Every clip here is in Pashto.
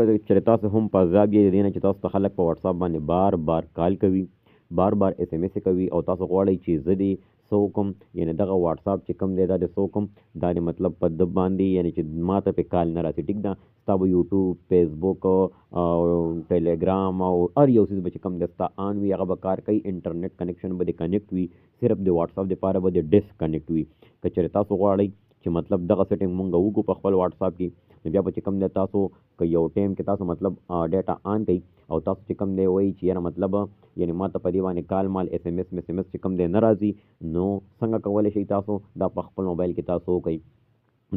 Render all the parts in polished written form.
چېرې تاسو هم په عذاب یې د دې نه چې تاسو ته خلک په وټساپ باندې بار بار کال کوي، بار بار اس ام اس کوي او تاسو غواړئ چې زه دې څه وکړم، یعنې دغه وټساپ چې کوم دی دا دې څه وکړم، دا دې مطلب په ده باندې یعنې چې ما ته پرې کال نه راسي. ټیک ده، ستا به یوټیوب، فیسبوک او ټیلیګرام او هر یو څیز به چې کوم دی ستا آن وي هغه به کار کوي، انټرنیټ کنیکشن به دې کنیکټ وي، صرف د وټساپ دپاره به دې ډسکنیکټ وي. که چېرې تاسو غواړئ چې مطلب دغه سیټینګ مونږ وکړو په خپل وټساپ کې، نو بیا به چې کوم دی تاسو که یو ټایم کې تاسو مطلب ډیټا آن کوئ او تاسو چې کوم دی وایي چې یاره مطلب یعنې ما ته په دې باندې کال مال اس ام اس مس ام اس چې کوم دی نه راځي، نو څنګه کولی شئ تاسو دا په خپل موبایل کې تاسو وکئ.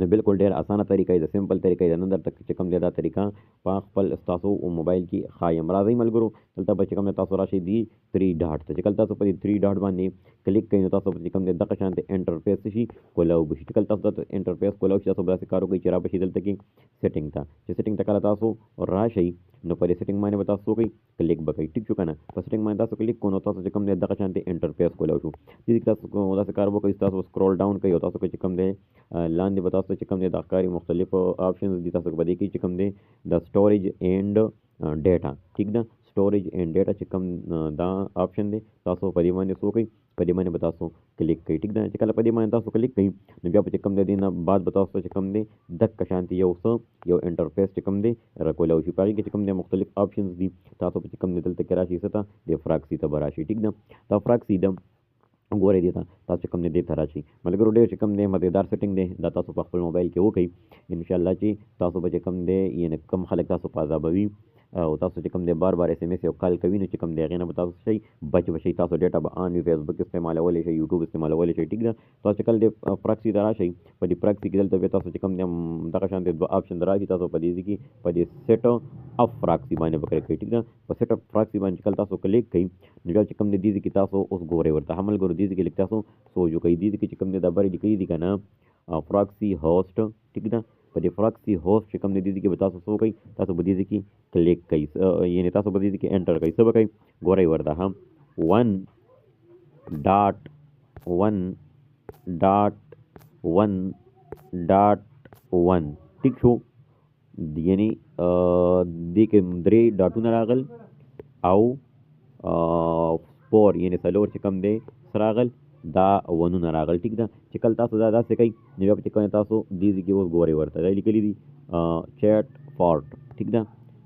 نو بالکل ډېر اسانه طریقه د سمپل طریقه د نن درته چې کوم دی دا طریقه په خپل ستاسو موبایل کې ښایم. راځئ ملګرو دلته به چې کوم دی تاسو راشئ دي 3 ډاټ ته، چې کله تاسو په دې 3 ډاټ باندې کلیک کوئ نو تاسو چې کوم دی دغه شانتې انټرفیس شي کولاو به شي. چې کله تاسو دلته انټرفیس کولاو شي تاسو به داسې کار وکړئ چې را به شي دلته کې سیټینګ ته، چې سیټینګ ته کله تاسو راشئ نو په دې سیټینګ باندې به تاسو وکړئ کلیک به کوئ. ټیک شو که نه، په سیټینګ باندې تاسو کلیک کړو نو تاسو چې کوم دی دغه شانتې انټرفیس کولاو شو. دې کې تاسو داسې کار وکړئ تاسو سکرول ډاون کوئ او تاسو چې کوم دی لاندې به تاسو چې کوم دی د ښکاري مختلف آپشنز دي، تاسو به دې کې چې کوم دی د سټوریج اینډ ډیټا، ټیک ده، سټوریج اینډ ډیټا چې کوم دا آپشن دی تاسو په دې باندې څه وکړئ، په دې باندې به تاسو کلیک کوئ. ټیک ده، چې کله په دې باندې تاسو کلیک کوئ نو بیا به چې کوم دی دې نه بعد به تاسو چې کوم دی دقه شانتې یو انټرفیس چې کوم دی راکولاو شي. په هغې کې چې کوم دی مختلف آپشنز دي، تاسو به چې کوم دی دلته کې راشي څه ته د فراکسي ته به راشي. ټیک ده، دا فراکسي ده ګورئ دې ته تاسو چې کوم دی دې ته راشي. ملګرو ډېر چې کوم دی مزېدار سیټینګ دی، دا تاسو په خپل موبایل کې وکړئ، انشاءالله چې تاسو به چې کوم دی یعنې کوم خلک تاسو په عذابوي او تاسو چې کوم دی بار بار اس ام اس او کال کوي نو چې کوم دی هغې نه به تاسو شئ بچ به شئ، تاسو ډیټا به آن وي، فیسبوک استعمالولی شئ، یوټیوب استعمالولی شئ. ټیک ده، تاسو چې کله د پراکسي ته راشئ په دې پراکسي کې دلته بیا تاسو چې کوم دی دغه شانتې 2 آپشن راشي، تاسو په دې کې په دې سیټ اپ پراکسي باندې به کلیک کوئ. ټیک ده، په سیټ اپ پراکسي باندې چې کله تاسو کلیک کوئ نو بیا چې کوم دی دې کې تاسو اوس ګورئ ورته ها ملګرو، دې کې لږ تاسو سوچ وکړئ، دې کې چې کوم دی دا بر لیکلي دي که نه پراکسي هوسټ. ټیک ده، په دې پراکسي هوسټ چې کوم دی دې کې به تاسو څه وکړئ، تاسو به دې کې کلیک کوئ، یعنې تاسو به دې کې انټر کوئ. څه به کوئ ګورئ ورته هم 1.1.1.1 ټیک شو، یعنې دې کې 3 ډاټونه راغل او 4 یعنې 4 چې کوم دی څه راغل دا ونونه راغل. ټیک ده، چې کله تاسو دا داسې کوئ نو بیا به چې کوم تاسو دې کې اوس ګورئ ورته دا لیکلي دي چیټ فارټ. ټیک ده،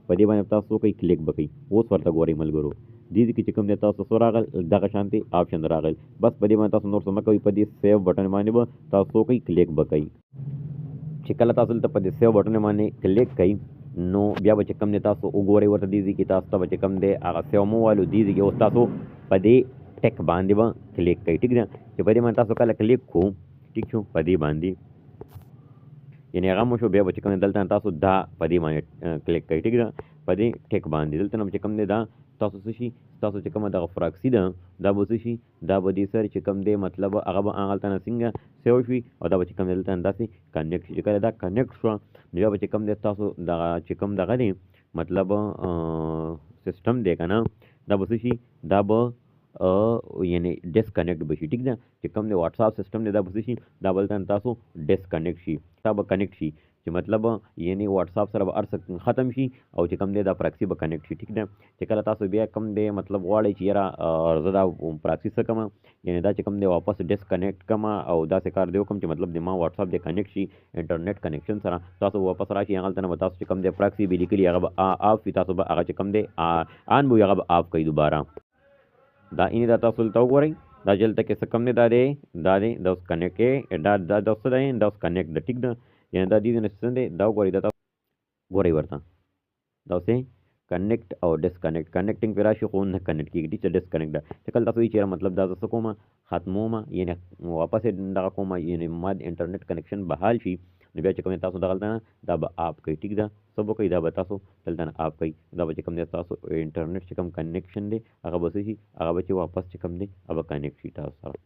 په دې باندې تاسو وکئ کلیک به کوئ. اوس ورته ګورئ ملګرو دې کې چې کوم دی تاسو څه راغل دغه شانتې آپشن راغل، بس په دې باندې تاسو نور څه مه کوئ، په دې سیو بټن باندې به تاسو وکئ کلیک به کوئ. چې کله تاسو دلته په دې سیو بټن باندې کلیک کوئ نو بیا به چې کوم دی تاسو وګورئ ورته دې کې تاسو ته به چې کوم دی هغه سیو مو والو دې کې اوس تاسو په دې ټیک باندې به کلیک کوئ. ټیک ده، چې په دې باندې تاسو کله کلیک کړو ټیک شو په دې باندې یعنې هغه مو شو، بیا به چې کوم دی دلته تاسو دا په دې باندې کلیک کوئ. ټیک ده، په دې ټیک باندې دلته نه چې کوم دی دا تاسو څه شي تاسو چې کومه دغه فراکسي ده دا به څه شي دا به دې سره چې کوم دی مطلب هغه به هغلته نه څنګه سیو شي او دا به چې کوم دی دلته داسې کنیکټ شي. چې کله دا کنیکټ شوه نو بیا به چې کوم دی تاسو دغه چې کوم دغه دی مطلب سیسټم دی که نه دا به څه شي دا به یعنې ډسکنیکټ به شي. ټیک ده، چې کوم دی وټساپ سیسټم دی دا به څه شي دا به دلته تاسو ډسکنیکټ شي، دا به کنیکټ شي چې مطلب یعنې وټساپ سره به هر څه ختم شي او چې کوم دی دا پراکسي به کنیکټ شي. ټیک ده، چې کله تاسو بیا کوم دی مطلب غواړئ چې یاره زه دا پراکسي څه کړمه یعنې دا چې کوم دی واپس ډسکنیکټ کړمه او داسې کار دی وکړم چې مطلب د ما وټساپ دی کنیکټ شي انټرنیټ کنیکشن سره، تاسو واپس راشي هغلته نه به تاسو چې کوم دی پراکسي به لیکلي هغه به آف وي، تاسو به هغه چې کوم دی آن به وي هغه به آف کوئ دوباره. دا اینې دا تاسو دلته وګورئ دا دلته کې څه کوم دی دا دی دا اوس کنیکټ دا اوس څه دی دا اوس کنیکټ ده. ټیک ده، یعنې دا دې نه څه دی دا وګورئ دا تاسو ګورئ ورته دا اوس کنیکټ او ډسکنیکټ کنیکټینګ پرې راشي خو نه کنیکټ کېږي. ټیک ده، ډسکنیکټ ده، چې کله تاسو وایي چې مطلب دا زه څه کومه ختمومه یعنې واپس یې دغه کومه یعنې ما د انټرنیټ کنیکشن بحال شي نو بیا چې کوم تاسو دغلته نه دا به آف کوئ. ټیک ده، څه به کوئ دا به تاسو دلته نه آف کوئ، دا به چې کوم دی تاسو انټرنیټ چې کوم کنیکشن دی هغه به څه شي هغه به چې واپس چې کوم دی هغه به کنیکټ شي تاسو سره.